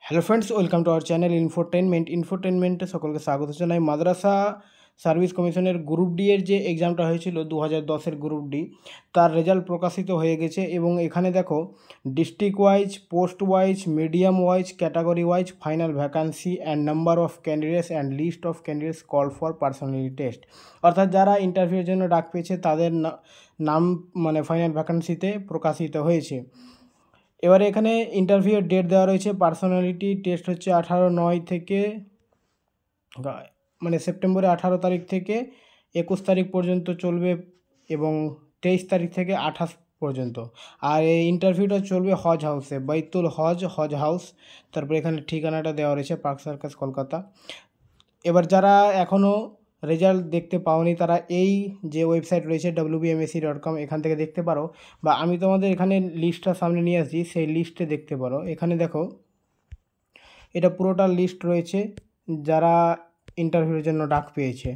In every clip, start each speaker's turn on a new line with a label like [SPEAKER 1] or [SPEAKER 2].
[SPEAKER 1] Hello friends, welcome to our channel ইনফোটেনমেন্টে সকলকে স্বাগত জানাই। মাদ্রাসা সার্ভিস কমিশনের গ্রুপ ডি এর যে এক্সামটা হয়েছিল 2010-এর গ্রুপ ডি, তার রেজাল্ট প্রকাশিত হয়ে গেছে। এবং এখানে দেখো district wise, post wise, medium wise, category wise final vacancy and number of candidates and list of candidates call for personality test, অর্থাৎ যারা ইন্টারভিউর জন্য ডাক পেয়েছে তাদের নাম মানে ফাইনাল ভ্যাকান্সিতে প্রকাশিত হয়েছে। এবারে এখানে ইন্টারভিউয়ের ডেট দেওয়া রয়েছে। পার্সোনালিটি টেস্ট হচ্ছে 18/9 থেকে মানে সেপ্টেম্বরে 18 তারিখ থেকে 21 তারিখ পর্যন্ত চলবে এবং 23 তারিখ থেকে 28 পর্যন্ত। আর এই ইন্টারভিউটা চলবে হজ হাউসে, বাইতুল হজ হাউস। তারপরে এখানে ঠিকানাটা দেওয়া রয়েছে পার্ক সার্কাস, কলকাতা। এবার যারা এখনও রেজাল্ট দেখতে পাওনি তারা এই যে ওয়েবসাইট রয়েছে wbmsc.com, এখান থেকে দেখতে পারো, বা আমি তোমাদের এখানে লিস্টটা সামনে নিয়ে আসছি, সেই লিস্টে দেখতে পারো। এখানে দেখো এটা পুরোটা লিস্ট রয়েছে যারা ইন্টারভিউর জন্য ডাক পেয়েছে।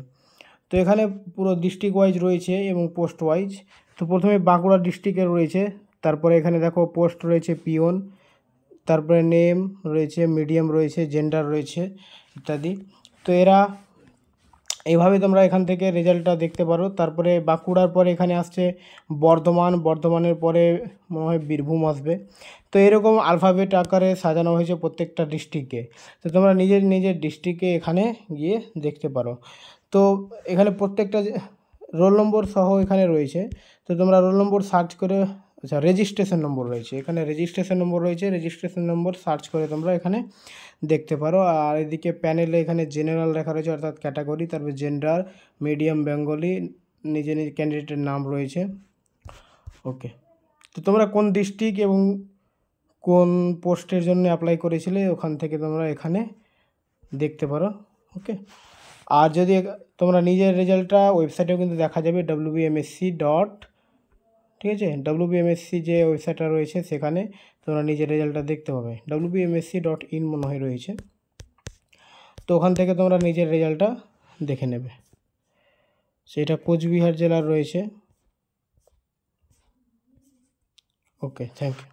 [SPEAKER 1] তো এখানে পুরো ডিস্ট্রিক্ট ওয়াইজ রয়েছে এবং পোস্ট ওয়াইজ। তো প্রথমে বাঁকুড়া ডিস্ট্রিক্টের রয়েছে, তারপরে এখানে দেখো পোস্ট রয়েছে পিওন, তারপরে নেম রয়েছে, মিডিয়াম রয়েছে, জেন্ডার রয়েছে ইত্যাদি। তো এরা এইভাবে তোমরা এখান থেকে রেজাল্টটা দেখতে পারো। তারপরে বাঁকুড়ার পরে এখানে আসছে বর্ধমানের পরে মনে হয় বীরভূম আসবে। তো এরকম আলফাবেট আকারে সাজানো হয়েছে প্রত্যেকটা ডিস্ট্রিক্টে। তো তোমরা নিজের ডিস্ট্রিক্টে এখানে গিয়ে দেখতে পারো। তো এখানে প্রত্যেকটা রোল নম্বর সহ এখানে রয়েছে। তো তোমরা রোল নম্বর সার্চ করে, আচ্ছা রেজিস্ট্রেশন নম্বর রয়েছে এখানে, রেজিস্ট্রেশন নম্বর সার্চ করে তোমরা এখানে দেখতে পারো। আর এদিকে প্যানেলে এখানে জেনারেল লেখা রয়েছে, অর্থাৎ ক্যাটাগরি, তারপর জেন্ডার, মিডিয়াম, বেঙ্গলি, নিজের ক্যান্ডিডেটের নাম রয়েছে। ওকে, তো তোমরা কোন ডিস্ট্রিক্ট এবং কোন পোস্টের জন্য অ্যাপ্লাই করেছিলে ওখান থেকে তোমরা এখানে দেখতে পারো। ওকে, আর যদি তোমরা নিজের রেজাল্টটা ওয়েবসাইটেও কিন্তু দেখা যাবে wbmsc. ঠিক আছে, wbmsc যে ওয়েবসাইটটা রয়েছে সেখানে তোমরা নিজের রেজাল্টটা দেখতে পাবে। wbmsc.in মনে হয় রয়েছে, তো ওখান থেকে তোমরা নিজের রেজাল্টটা দেখে নেবে। সেটা কোচবিহার জেলার রয়েছে। ওকে, থ্যাংক ইউ।